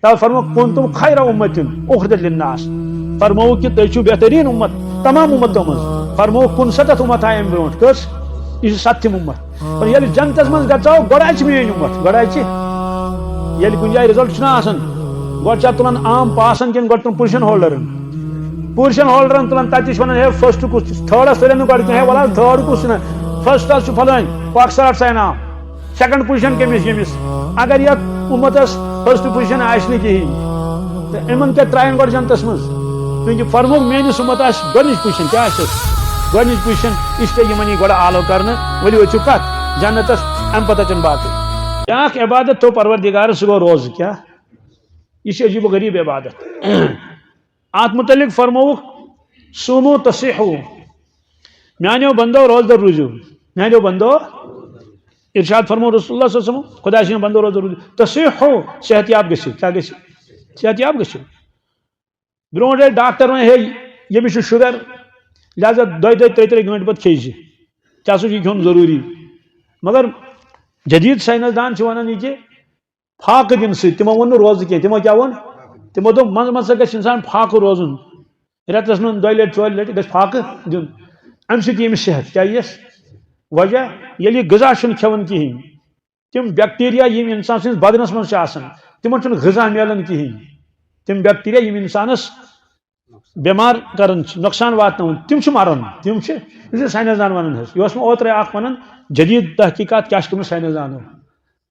تو فرمو کنتم خیر امت اخرجت للناس، فرمو کہ تھی بہترین امت تمام امتوں مز، فرمو 69 امت آئی ام برونٹ کس یہ 7م امت، اور یل جنتس من گژھو گۄڈٕ میٲنۍ امت، گۄڈٕ یل کُنہِ جایہِ رِزلٹ چھُنہ آسان گۄڈٕ چھا تُلان عام پاسن کِنہٕ گۄڈٕ تُلان پُزیشن ہولڈرن تُلان تتہِ چھِ ونان ہے فسٹ کُس تھٲڈس تُلن نہٕ گۄڈٕ کینٛہہ ہے وَلہٕ تھٲڈ کُس چھُنہ فسٹس چھُ فلٲنۍ پاکستان سا انعام، سیکنڈ پُزیشن کٔمِس ییٚمِس، اگر یتھ امتس فسٹ پُزیشن آسہِ نہٕ کِہیٖنۍ تہٕ یِمن کیٛاہ ترٛایَن گۄڈٕ جنتس منٛز، کیونکہ فرموک میٲنِس امت آسہِ گۄڈنِچ پُزیشن، کیٛاہ آسہِ گۄڈنِچ پُزیشن اِسلیے یِمن یی گۄڈٕ آلو کرنہٕ، ؤلِو ؤژھِو کتھ جنتس، امہِ پتہٕ اژن باقٕے۔ بیٛاکھ عبادت تو پروردگارس سُہ گوٚو روزٕ، کیٛاہ یہ چھِ عجیب و غریب عبادت۔ ات متعلق فرمووُکھ سومو تصیحو، میانیو بندو روزدر روزو، میانیو بندو، ارشاد فرمو رسول اللہ صلی اللہ علیہ وسلم خدا سٕنٛدیو بندو روزدر روزو، تصیحو صحت یاب گژھِو، کیٛاہ گژھِو صحت یاب گژھِو۔ برونٛٹھ ٲسۍ ڈاکٹر وۄنۍ ہے ییٚمِس چھُ شُگر لہذا 2-3 گٲنٛٹہٕ پتہٕ کھیٚیہِ زِ ژےٚ ہسا چھُ کھیوٚن ضروٗری، مگر جدید سائنسدان چھِ ونان یہ کہ فاقہ دن سۭتۍ تِمو ووٚن نہٕ روزٕ کینٛہہ، تِمو کیٛاہ ووٚن، تِمو دوٚپ منٛزٕ منٛزٕ گژھِ انسان فاقہ روزُن، رٮ۪تس منٛز 2 لٹہِ 4 لٹہِ گژھِ فاقہ دیُن، امہِ سۭتۍ یی أمِس صحت، کیٛاہ یِیَس وجہ ییٚلہِ یہِ غذا چھُنہٕ کھٮ۪وان کِہیٖنۍ، تِم بیکٹیریا یِم انسان سٕنٛدِس بدنس منٛز چھِ آسان تِمن چھُنہٕ غذا میلان کِہیٖنۍ، تِم بیکٹیریا یِم انسانس بٮ۪مار کران چھِ نۄقصان واتناوان تِم چھِ مران، تِم چھِ یہِ چھُ ساینسدان ونان حظ، یہِ اوس مےٚ اوترے اکھ ونان جدید تحقیقات کیٛاہ چھِ کٔرمٕژ ساینسدانو،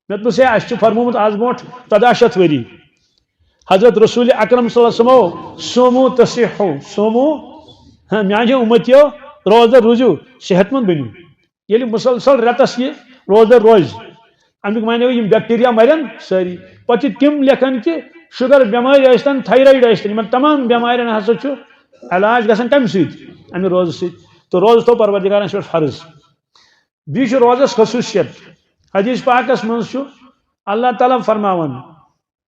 مےٚ دوٚپُس ہے اَسہِ چھُ فرمومُت آز برونٛٹھ 1400 ؤری حضرت رسول اکرم صلی اللہ علیہ وسلم سومو تصیحو، سومو میانیو امتیو روزدر روزو صحت مند بنو، ییٚلہِ مسلسل رٮ۪تس یہ روزدر روزِ امیُک معنی یِم بیکٹیریا مرن سٲری، پتہٕ چھِ تِم لیکھان کہ شُگر بٮ۪مٲرۍ ٲسۍتن تھایرایڈ ٲسۍتن یِمن تمام بٮ۪مارٮ۪ن ہسا چھُ علاج گژھان کمہِ سۭتۍ، امہِ روزٕ سۭتۍ، تہٕ روزٕ تھوٚو پروردگارن پٮ۪ٹھ فرض۔ بیٚیہِ چھُ روزس خصوٗصیت، حدیث پاکس منٛز چھُ اللہ تعالیٰ فرماوان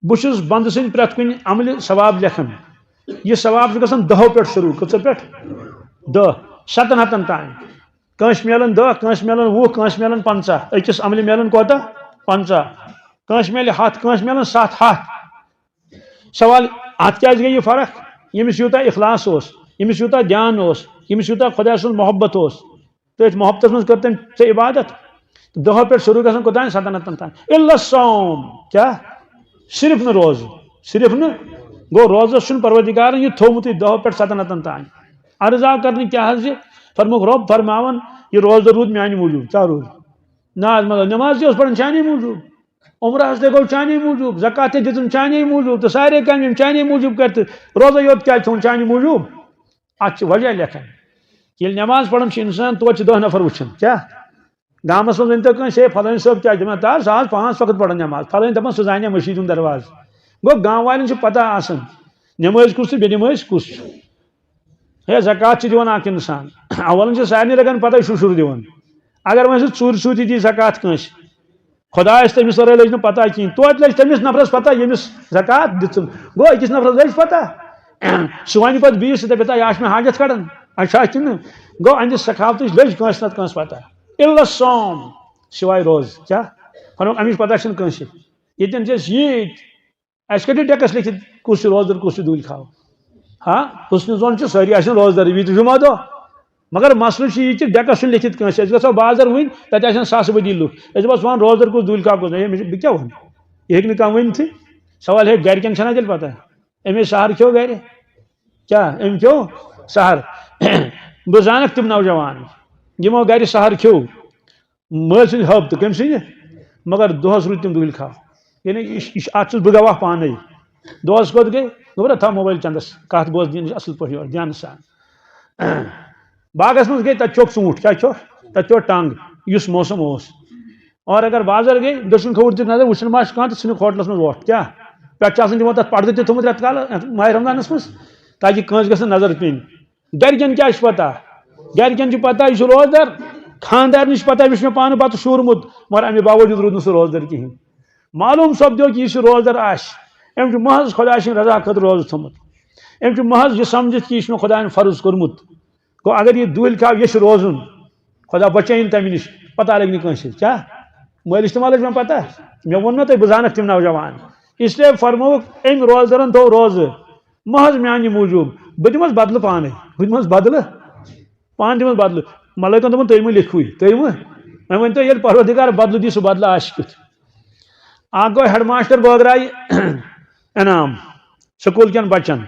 بہٕ چھُس بنٛدٕ سٕنٛدِ پرٛٮ۪تھ کُنہِ عملہِ ثواب لیکھان، یہِ ثواب چھُ گژھان 10 پٮ۪ٹھ شروٗع، کٔژو پٮ۪ٹھ 10 7 ہتن تام، کٲنٛسہِ میلان 10 کٲنٛسہِ میلان 20 کٲنٛسہِ میلان 50، أکِس عملہِ میلان کوتاہ 50، کٲنٛسہِ میلہِ 100 کٲنٛسہِ میلان 7 ہتھ۔ سوال اتھ کیٛازِ گٔے یہِ فرق، ییٚمِس یوٗتاہ اخلاص اوس، ییٚمِس یوٗتاہ دیان اوس، ییٚمِس یوٗتاہ خۄدا سُنٛد محبت اوس، تٔتھۍ محبتس منٛز کٔر تٔمۍ ژےٚ عبادت، 10 پٮ۪ٹھ شروٗع گژھان کوٚتام 7 ہتن تام، الا الصوم، کیٛاہ صرف نہٕ روزٕ، صرف نہٕ گوٚو روزس چھُنہٕ پروردگارن یہِ تھوٚومُتٕے 10 پٮ۪ٹھ 7 ہتن تام، عرض آو کرنہٕ کیٛاہ حظ یہِ فرمووُکھ رۄب فرماوان یہِ روزدر روٗد میانہِ موٗجوٗب، کیٛاہ روٗد نہ حظ مطلب نٮ۪ماز تہِ اوس پران چانے موٗجوٗب، عمرہس تہِ گوٚو چانے موٗجوٗب، زکات تہِ دِژٕن چانے موٗجوٗب، تہٕ سارے کامہِ یِم چانے موٗجوٗب کرِ تہٕ روزے یوت کیٛازِ تھوٚوُن چانہِ موٗجوٗب، اتھ چھِ وجہ لیکھان، ییٚلہِ نٮ۪ماز پران چھُ انسان توتہِ چھِ 10 نفر وٕچھان، کیٛاہ گامس منٛز ؤنۍتو کٲنٛسہِ ہے فلٲنۍ صٲب کیٛاہ دپان تا سُہ آز 5 وقت پران نٮ۪ماز، فلٲنۍ دپان سُہ زانہِ مٔشیٖد ہُنٛد دروازٕ، گوٚو گام والٮ۪ن چھِ پتہ آسان نٮ۪مٲزۍ کُس تہٕ بے نٮ۪مٲزۍ کُس چھُ، ہے زکات چھِ دِوان اکھ انسان اولن چھِ سارنٕے لگان پتہ شُشُر دِوان، اگر وۄنۍ سُہ ژوٗرِ سۭتی دی زکات کٲنٛسہِ خۄدا آسہِ تٔمِس ورٲے لٔج نہٕ پتہ کِہیٖنۍ، توتہِ لٔج تٔمِس نفرس پتہ ییٚمِس زکات دِژٕن، گوٚو أکِس نفرس لٔج پتہ، سُہ وَنہِ پتہٕ بیٚیِس سۭتۍ دپہِ یہِ چھُ مےٚ حاجت کڑان اچھا کِنہٕ، گوٚو أہنٛدِ سخاوتٕچ لٔج کٲنٛسہِ نتہٕ کٲنٛسہِ پتہ، الا الصوم سوائے روز، کیٛاہ فرمووُکھ امِچ پتہ چھنہٕ کٲنٛسہِ، ییٚتٮ۪ن چھِ أسۍ ییٖتۍ اَسہِ کتہِ ڈیکس لیکھِتھ کُس چھُ روزدر کُس چھُ دوٗلۍ خاو، ہاں حُسنہِ زوٚن چھُ سٲری آسن روزدر یہِ تہِ جُمعہ دۄہ، مگر مسلہٕ چھُ یہِ کہِ ڈیکس چھُنہٕ لیکھِتھ کٲنٛسہِ، أسۍ گژھو بازر وٕنۍ تتہِ آسن ساسہٕ بٔدی لُکھ، أسۍ دپوس ون روزدر کُس دوٗلۍ خاو کُس، ہے بہٕ کیٛاہ وَنہٕ یہِ ہیٚکہِ نہٕ کانٛہہ ؤنتھٕے، سوال ہے گرِکٮ۪ن چھنہ تیٚلہِ پتہ، أمۍ سحر کھیوٚو گرِ، کیٛاہ أمۍ کھیوٚو سحر بہٕ زانکھ تِم نوجوان یِمو گرِ سحر کھیوٚو مٲلۍ سٕنٛدِ حب تہٕ کٔمۍ سٕنٛدِ، مگر دۄہس روٗدۍ تِم دوٗلۍ خاو، یعنی اتھ چھُس بہٕ گواہ پانے، دۄہس کوٚت گٔے دوٚپُن تھاو موبایل چندس کتھ بوز دِنٕچ اصل پٲٹھۍ یورٕ دیانہٕ سان، باغس منٛز گٔے تتہِ چھوٚکھ ژوٗنٛٹھ، کیٛاہ چھوٚکھ تتہِ چھوٚکھ ٹنٛگ یُس موسم اوس، اور اگر بازر گٔے دٔچھُن کھووُر دِتھ نظر وٕچھان ما چھُ کانٛہہ تہٕ ژھٕنِکھ ہوٹلس منٛز وۄٹھ، کیٛاہ پٮ۪ٹھٕ چھُ آسان تِمو تتھ پردٕ تہِ تھوٚمُت رٮ۪تہٕ کالہٕ ماہِ رمضانس منٛز تاکہِ کٲنٛسہِ گژھِ نہٕ نظر پیٚنۍ، گرِکٮ۪ن کیٛاہ چھُ پتہ، گرِکٮ۪ن چھُ پتہ یہِ چھُ روزدر، خاندارنہِ چھُ پتہ أمِس چھُ مےٚ پانہٕ بتہٕ شوٗرمُت مگر امہِ باوجوٗد روٗد نہٕ سُہ روزدر کِہینۍ، معلوٗم سپدیو کہِ یُس یہِ روزدر آسہِ أمۍ چھُ محض خۄدا سٕنٛدِ رضا خٲطرٕ روزٕ تھوٚمُت، أمۍ چھُ محض یہِ سمجھِتھ کہِ یہِ چھُ مےٚ خۄداین فرض کوٚرمُت، گوٚو اگر یہِ دوٗلۍ خاو ییٚژھِ روزُن خۄدا بچٲیِن تمہِ نِش پتہ لگہِ نہٕ کٲنٛسہِ، کیٛاہ مٲلِس تہِ ما لٔج مےٚ پتہ، مےٚ ووٚن نہ تۄہہِ بہٕ زانکھ تِم نوجوان اس لیے فرموک ام روزدرن تو روز محض میانہ موجوب بہ دمس بدل پانے بہ دمس بدل پان دمس بدل ملائکن دپن تُہۍ مہ لیکھوٕے تُہۍ مہ ؤنۍ تو ییٚلہِ پروردگار بدل دی سُہ بدل آسہِ کیُتھ اکھ گوٚو ہیڈ ماسٹر بٲگرایہِ انعام سکوٗل کٮ۪ن بچن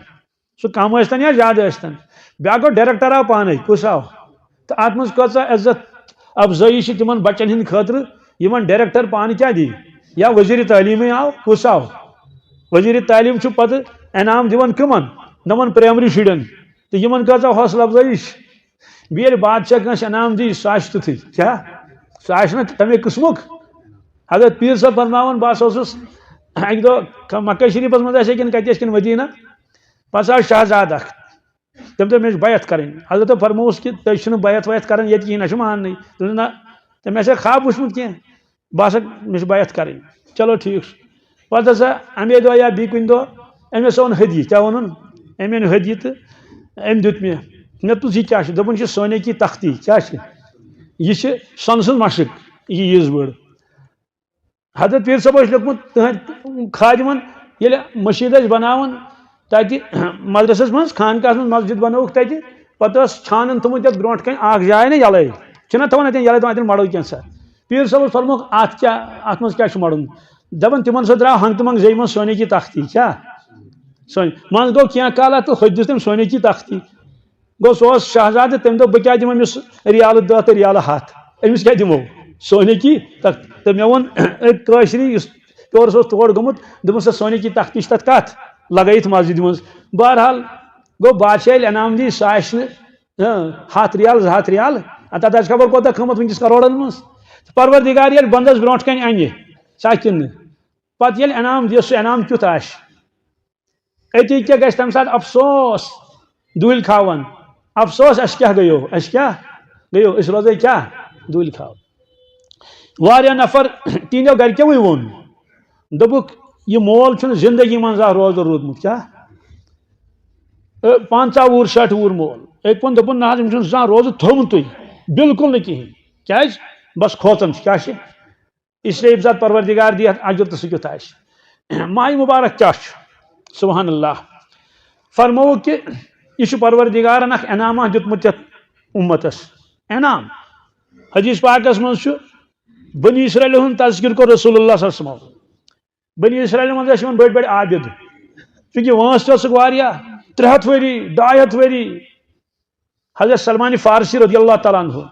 سُہ کم ٲسۍتن یا زیادٕ ٲسۍتن بیٛاکھ گوٚو ڈایریکٹر آو پانے کُس آو تہٕ اتھ منٛز کۭژاہ عزت افضٲیی چھِ تِمن بچن ہٕنٛدِ خٲطرٕ یِمن ڈایریکٹر پانہٕ کیٛاہ دی یا وزیٖرِ تعلیٖمٕے آو کُس آو وزیٖرِ تعلیٖم چھُ پتہٕ انعام دِوان کٕمن نوَن پرایمری شُرٮ۪ن تہٕ یِمن کۭژاہ حوصلہٕ افضٲیی چھِ بیٚیہِ ییٚلہِ بادشاہ کٲنٛسہِ انعام دی سُہ آسہِ تیُتھُے کیٛاہ سُہ آسہِ نہ تمے قٕسمُک حضرت پیٖر صٲب فرماوان بہٕ ہسا اوسُس اکہِ دۄہ مکہ شریٖفس منٛز آسہِ کِنہٕ کتہِ ٲسۍ کِنہٕ مدیٖنہ پتہٕ آو شہزاد اکھ تٔمۍ دوٚپ مےٚ چھِ بیعت کرٕنۍ حضرتو فرمووُس کہِ تُہۍ چھِنہٕ بیعت ویعت کران ییٚتہِ کِہیٖنۍ نہ چھُ ماننٕے دوٚپُس نہ تٔمۍ آسہِ خواب وٕچھمُت کینٛہہ بہٕ ہسا مےٚ چھِ بیعت کرٕنۍ چلو ٹھیٖک چھُ پتہٕ ہسا اَمے دۄہ یا بیٚیہِ کُنہِ دۄہ أمۍ ہسا اوٚن ہدیہِ کیٛاہ اوٚنُن أمۍ اوٚن ہدیہِ تہٕ أمۍ دیُت مےٚ تُز یہِ کیٛاہ چھُ دوٚپُن یہِ چھِ سونے کی تختی کیٛاہ چھِ یہِ چھِ سۄنہٕ سٕنٛز مشق یہِ ییٖژ بٔڑ حضرت پیٖر صٲب اوس لیوٚکھمُت تٕہٕنٛدۍ خادِمن ییٚلہِ مٔشیٖد ٲسۍ بناوان تتہِ مدرسس منٛز خانقاہس منٛز مسجد بنٲوٕکھ تتہِ پتہٕ ٲس چھانن تھوٚمُت یتھ برونٛٹھ کَنۍ اکھ جاے نا یلے چھِنہ تھاوان اتٮ۪ن یلے دپان اتٮ۪ن مڑو کینٛژھا پیٖر صٲبس فرمووُکھ اتھ منٛز کیٛاہ چھُ مڑُن دپان تِمن سۭتۍ درٛاو ہنٛگ تہٕ منٛگ زیٚیہِ منٛز سونے کی تختی کیٛاہ سۄنہِ منٛزٕ گوٚو کینٛہہ کالا تہٕ ہوٚتہِ دِژ تٔمۍ سونے کی تختی گوٚو سُہ اوس شہزادٕ تٔمۍ دوٚپ بہٕ کیٛاہ دِمہٕ أمِس ریالہٕ 10 تہٕ ریالہٕ 100 أمِس کیٛاہ دِمو سونے کی تہٕ مےٚ ووٚن أکۍ کٲشرِ یُس پیورس اوس تور گوٚمُت دوٚپُن سۄ سونے کی تختی چھِ تتھ کتھ لگٲیِتھ مسجدِ منٛز بہرحال گوٚو بادشاہ ییٚلہِ انعام دی سُہ آسہِ نہٕ 100 ریال 200 ریال تتھ آسہِ خبر کوتاہ قۭمتھ وٕنکیٚس کروڑن منٛز پروردگار ییٚلہِ بنٛدس برونٛٹھ کَنۍ انہِ سۄ کِنہٕ پتہٕ ییٚلہِ انعام دِیہِ سُہ انعام کیُتھ آسہِ أتی کیٛاہ گژھِ تمہِ ساتہٕ افسوس دوٗلۍ کھاوان افسوس اَسہِ کیٛاہ گٔیو أسۍ روزے کیٛاہ دوٗلۍ کھاو واریاہ نفر تِہنٛدیو گرِکیوٕے ووٚن دوٚپُکھ یہِ مول چھُنہٕ زندگی منٛز زانٛہہ روزدر روٗدمُت کیٛاہ 50 وُہُر 60 وُہُر مول أکۍ ووٚن دوٚپُن نہ حظ أمۍ چھُنہٕ زانٛہہ روزٕ تھوٚومُتُے بالکل نہٕ کِہیٖنۍ کیٛازِ بس کھوژان چھِ کیٛاہ چھِ اسلیے ییٚمہِ ساتہٕ پروردگار دی اتھ اجر تہٕ سُہ کیُتھ آسہِ ماہِ مُبارک کیٛاہ چھُ سبحان اللہ فرمووُکھ کہِ یہِ چھُ پروردگارن اکھ انعامہ دیُتمُت یتھ اُمتس انعام حدیث پاکس منٛز چھُ بنی اسرائیلہِ ہُنٛد تذکر کوٚر رسول اللہ صلی اللہ علیہ وسلم بنی اسرائیلہِ منٛز ٲسۍ یِمن بٔڑۍ بٔڑۍ عابد چوٗنٛکہِ وٲنٛس تہِ ٲسٕکھ واریاہ 300 ؤری 200 ؤری حضرت سلمان فارسی رضی اللہ تعالیٰ عنہ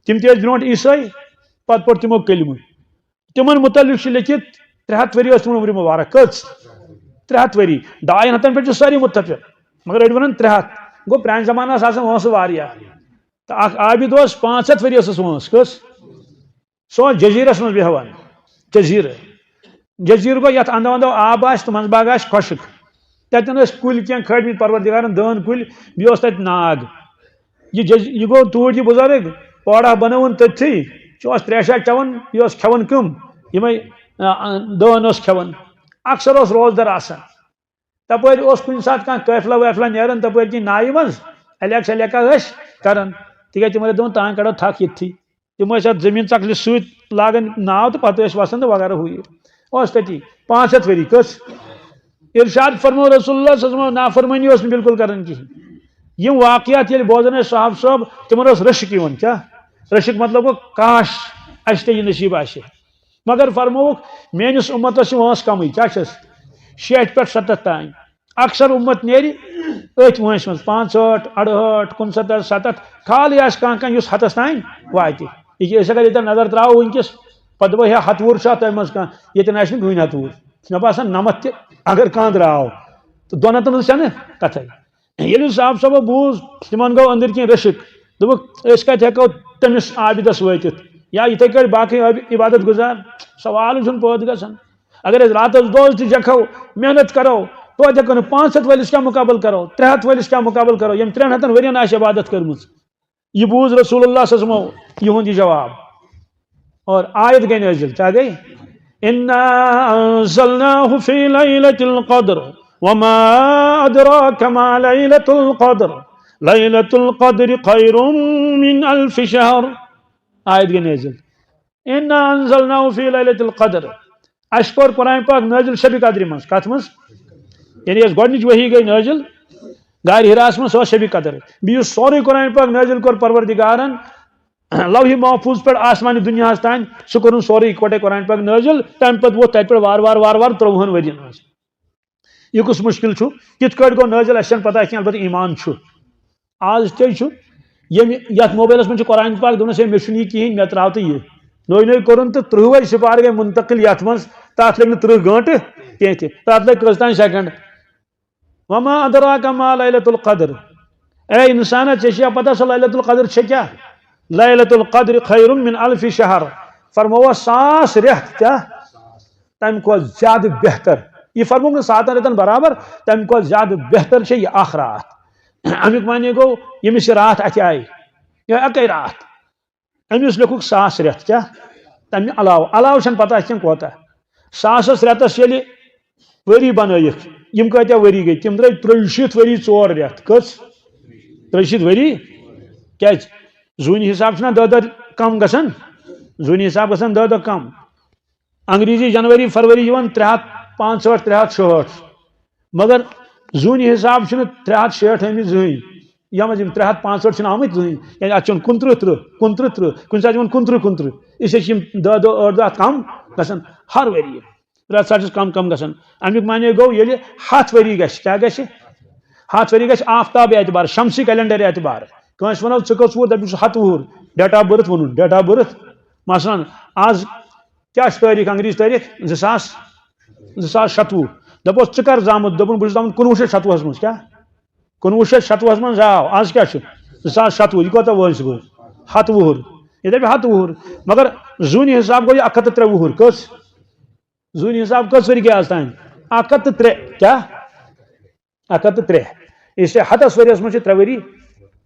تِم تہِ ٲسۍ برونٛٹھ عیٖسٲے پتہٕ پوٚر تِمو کلمہٕ تِمن مُتعلق چھُ لیکھِتھ 300 ؤری ٲس تِمن عمرِ مُبارک کٔژ 300 ؤری 200 پٮ۪ٹھ چھِ سٲری مُتفِق مگر أڑۍ وَنان 300 گوٚو پرانہِ زمانہٕ ٲس آسان وٲنٛسہٕ واریاہ تہٕ اکھ عابد اوس 500 ؤری ٲسٕس وٲنٛس کٔژ سُہ اوس جزیٖرس منٛز بیٚہوان جزیٖرٕ گوٚو یتھ اندو اندو آب آسہِ تہٕ منٛزٕ باگ آسہِ خۄشک تتٮ۪ن ٲسۍ کُلۍ کینٛہہ کھٲڑمٕتۍ پروردگارن دٲن کُلۍ بیٚیہِ اوس تتہِ ناگ یہِ گوٚو توٗرۍ یہِ بُزرگ پوڑا بنٲوٕن تٔتھی یہِ اوس تریشا چٮ۪وان یہِ اوس کھٮ۪وان کٕم یِمے دٲن اوس کھٮ۪وان اکثر اوس روزدر آسان تپٲرۍ اوس کُنہِ ساتہٕ کانٛہہ قٲفلہ وٲفلہ نیران تپٲرۍ کِنۍ ناوِ منٛز الیکا ٲسۍ کران تِکیٛازِ تِم ٲسۍ دپان تانۍ کڑو تھکھ ییٚتھی تِم ٲسۍ اتھ زٔمیٖن ژکلہِ سۭتۍ لاگان ناو تہٕ پتہٕ ٲسۍ وسان تہٕ وغیرہ ہُہ یہِ اوس تٔتی 500 ؤری کٔژ ارشاد فرمو رسول اللہ صلی اللہ علیہ وسلم نافرمٲنی اوس نہٕ بالکل کران کِہینۍ یِم واقعات ییٚلہِ بوزان ٲسۍ صاحب صٲب تِمن اوس رشک یِوان کیٛاہ رشک مطلب گوٚو کاش اَسہِ تہِ یہِ نصیٖب آسہِ مگر فرمووُکھ میٲنِس اُمتس چھِ وٲنٛس کمٕے کیٛاہ چھس 60 پٮ۪ٹھ 70 تانۍ اکثر اُمت نیرِ أتھۍ وٲنٛسہِ منٛز 65 68 69 70 خالٕے آسہِ کانٛہہ یُس 100 تانۍ واتہِ ییٚکیٛاہ أسۍ اگر ییٚتٮ۪ن نظر تراوو وٕنکیٚس پتہٕ دپو ہے 100 وُہُر چھا تۄہہِ منٛز کانٛہہ ییٚتٮ۪ن آسہِ نہٕ کٕہٕنۍ 100 وُہُر مےٚ باسان 90 تہِ اگر کانٛہہ درٛاو تہٕ 200 ہٕنٛز چھنہٕ کتھے ییٚلہِ صاحب صٲبو بوٗز تِمن گوٚو أنٛدٕرۍ کِنۍ رشک دوٚپُکھ أسۍ کتہِ ہٮ۪کو تٔمِس عابدس وٲتِتھ یا یِتھے کٲٹھۍ باقٕے عبادت گُزار سوالٕے چھُنہٕ پٲدٕ گژھان اگر أسۍ راتس دۄہس تہِ جگو محنت کرو توتہِ ہٮ۪کو نہٕ 500 وٲلِس کیٛاہ مُقابل کرو 300 وٲلِس کیٛاہ مُقابل کرو ییٚمۍ 300 ؤرین آسہِ عبادت کٔرمٕژ یہِ بوٗز رسول اللہ صلی اللہ علیہ وسلم یِہُنٛد یہِ جواب اور آیت گٔے نٲزِل کیٛاہ گٔے اِنَّا أَنزَلْنَاهُ فِي لَيْلَةِ الْقَدْرِ وَمَا أَدْرَاكَ مَا لَيْلَةُ الْقَدْرِ لَيْلَةُ الْقَدْرِ خَيْرٌ مِّنْ أَلْفِ شَهْرٍ آیت گٔے نٲزِل اِنَّا أَنزَلْنَاهُ فِي لَيْلَةِ الْقَدْرِ اس کور قرآن پاک نازل شب قدر مز کت مز یعنی اس گۄڈنِچ وحی گئی نازل غار ہراس مز سو شب قدر بیس سورے قرآن پاک نازل کور پروردگارن لوح محفوظ پہ آسمانی دنیا تان سہ کورن سورے اکوٹے قرآن پاک نازل تمہ پتہ ووت تتہ پہ وار وار 30 ورین یہ کس مشکل چھو کت کٹ گو نازل اس پتہ کی البتہ ایمان چھو آج تے چھو یت موبائلس من قرآن پاک دونس مے چھن یہ کہین مے تراو تو یہ نوئی کورن تو 30 سپار گئی منتقل یت من تات لگ 30 گھنٹہ کی تات لگ کٔژتام سیکنڈ وما ادراک ما لیلۃ القدر اے انسان ژےٚ پتہ سۄ لیلۃ القدر چھے کیا لیلۃ القدر خیر من الف شہر فرموا 100 رٮ۪تھ کیا تمہ کھۄتہٕ زیادٕ بہتر یہ فرموک نا 7 رٮ۪تن برابر تمہ کھۄتہٕ زیادٕ بہتر چھے یہ اکھ رات امیک معنی گو یمس یہ رات اتھ آئی یہ اکی رات امس لیکھُکھ 100 رٮ۪تھ کیا تمہ علاوہ چھن پتہ کین کوتاہ 100 رٮ۪تس ییٚلہِ ؤری بنٲیِکھ یم کۭتیاہ ؤری گئی تم درٛاے 63 ؤری 4 رٮ۪تھ کٔژ 63 ؤری کیٛازِ زوٗنہِ حساب چھُنا 10 کم گژھان زوٗنہِ حساب گژھان 10 کم انگریزی جنوری فروری یوان 365 366 مگر زوٗنہِ حساب چھُنہٕ 366 آمٕتۍ زٕہٕنۍ یا منٛز یِم 365 چھِنہٕ آمٕتۍ زٕہٕنۍ یعنی اتھ چھُ 29 کُنہِ ساتہٕ یِوان 29 اسلیے چھِ یِم 10 دۄہ 8 دۄہ اتھ کم گژھان ہر ؤری 3 ساس چھِس کم گژھان امیُک معنی گوٚو ییٚلہِ 100 ؤری گژھِ کیٛاہ گژھِ 100 ؤری گژھِ آفتاب اعتبار شمسی کیلنڈر اعتبار کٲنٛسہِ وَنو ژٕ کٔژ وُہُر دَپہِ 100 وُہُر ڈیٹ آف برتھ ووٚنُن ڈیٹ آف برتھ مثلاً آز کیٛاہ چھُ تٲریٖخ انگریٖزی تٲریٖخ 2027 دپوس ژٕ کر زامُت دوٚپُن بہٕ چھُس زامُت 1927 منٛز کیٛاہ 1927 منٛز زاو آز کیٛاہ چھُ 2027 یہ کوتاہ وٲنٛسہِ گوٚو 100 وُہُر یہ دپہِ 100 وُہُر مگر زوٗنہِ حساب گوٚو یہ 103 وُہُر کٔژ زوٗنہِ حساب کٔژ ؤری گٔے آز تانۍ 103 کیٛاہ 103 اسلیے 100 ؤریس منٛز چھِ 3 ؤری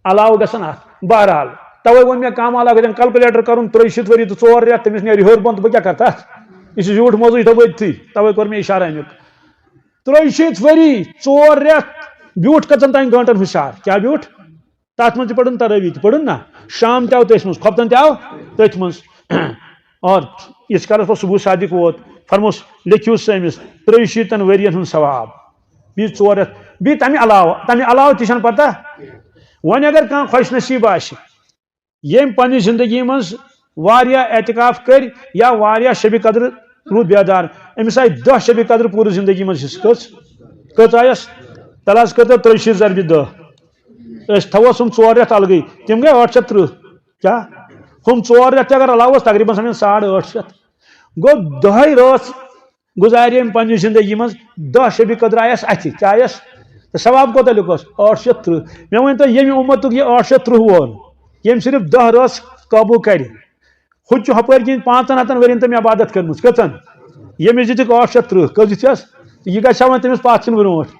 علاوٕ گژھان اتھ بہرحال توے ووٚن مےٚ کم علاوٕ گژھان کلکولیٹر کرُن 63 ؤری تہٕ 4 رٮ۪تھ تٔمِس نیرِ ہیوٚر بۄن تہٕ بہٕ کیٛاہ کرٕ تتھ یہ چھُ زیوٗٹھ موضوع یہِ تھوٚو أتھی توے کوٚر مےٚ اشارٕ امیُک 63 ؤری 4 رٮ۪تھ بیوٗٹھ کٔژن تانۍ گٲنٛٹن ہُشار کیٛاہ بیوٗٹھ تتھ منٛز تہِ پٔرٕن ترٲوی تہِ پٔرٕن نا شام تہِ آو تٔتھۍ منٛز خۄفتن تہِ آو تٔتھۍ منٛز اور یِتھ کالس پتہٕ صبح صادق ووت فرموس لیکھِو سا أمِس 63 ؤرین ہُنٛد ثواب بیٚیہِ 4 رٮ۪تھ بیٚیہِ تمہِ علاوٕ تہِ چھنہٕ پتہ وۄنۍ اگر کانٛہہ خۄش نصیٖب آسہِ ییٚمۍ پننہِ زندگی منٛز واریاہ اعتکاف کٔرۍ یا واریاہ شبِ قدر روٗد بیدار أمِس آیہِ 10 شبِ قدر پوٗرٕ زندگی منٛز حصہٕ کٔژ آیس تل حظ کٔرۍتو 63 ضربہِ 10 أسۍ تھاووس ہُم 4 رٮ۪تھ الگٕے تِم گٔے 830 کیٛاہ ہُم 4 رٮ۪تھ تہِ اگر علاوٕ اوس تقریٖبن سمجھن 850 گوٚو 10 رٲژ گُزارِ أمۍ پننہِ زندگی منٛز 10 شبِ قدر آیس اتھِ کیٛاہ آیس تہٕ ثواب کوتاہ لیوٚکھُس 830 مےٚ ؤنۍتو ییٚمہِ اُمتُک یہِ 830 وول ییٚمۍ صرف 10 رٲژ قابوٗ کرِ ہُہ تہِ چھُ ہُپٲرۍ کِنۍ 500 ؤرین تٔمۍ عبادت کٔرمٕژ کٔژن ییٚمِس دِتِکھ 830 کٔژ دِژٮ۪س یہِ گژھِ ہا وۄنۍ تٔمِس 5 برونٛٹھ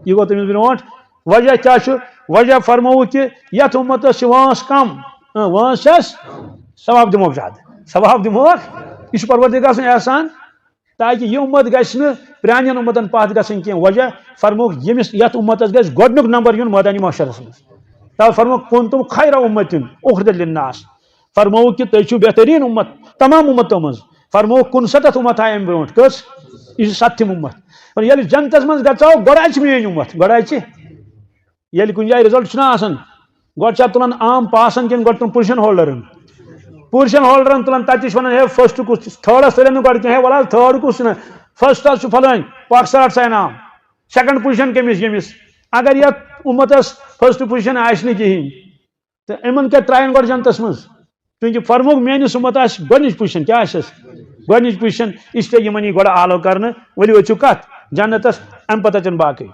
یہ گوٚو تٔمِس برونٛٹھ وجہ کیٛاہ چھُ وجہ فرمووُکھ کہِ یتھ اُمتس چھِ وٲنٛس کم وٲنٛس چھس ثواب دِموکھ زیادٕ ثواب دِموکھ یہ چھُ پروردگار سُنٛد احسان تاکہ یہ امت گژھِ نہٕ پرٛانٮ۪ن اُمتن پتھ گژھٕنۍ کینٛہہ وجہ فرمووُکھ ییٚمِس یتھ اُمتس گژھِ گۄڈنیُک نمبر یُن مٲدانِ محشرس منٛز توے فرمووُکھ کنتم خیرا امتٍ اخرجت للناس فرمووُکھ کہ تُہۍ چھِو بہتریٖن اُمت تمام اُمتو منٛز فرمووُکھ 69 اُمت آیہِ امہِ برونٛٹھ کٔژ یہ چھِ 7تھِم اُمت ییٚلہِ جنتس منٛز گژھو گۄڈٕ اَژِ میٲنۍ اُمت گۄڈٕ اَژِ ییٚلہِ کُنہِ جایہِ رِزلٹ چھُنہ آسان گۄڈٕ چھا تُلان عام پاسن کِنہٕ گۄڈٕ تُلان پُزِشن ہولڈرن تُلان تتہِ تہِ چھِ ونان ہے فٔسٹ کُس چھُ تھٲڈس تُلن نہٕ گۄڈٕ کینٛہہ ہے وَلہٕ حظ تھٲڈ کُس چھُنہ فٔسٹ حظ چھُ فلٲنۍ پاکستان سا انعام سیکنڈ پُزِشن کٔمِس ییٚمِس اگر یتھ اُمتس فٔسٹ پُزِشن آسہِ نہٕ کِہینۍ تہٕ یِمن کیٛاہ ترٛایَن گۄڈٕ جنتس منٛز چوٗنٛکہِ فرمووُکھ میٲنِس اُمت آسہِ گۄڈنِچ پُزِشن کیٛاہ آسٮ۪س گۄڈنِچ پُزِشن اس لیے یِمن یی گۄڈٕ آلو کرنہٕ ؤلِو أژِو کتھ جنتس امہِ پتہٕ اژن باقٕے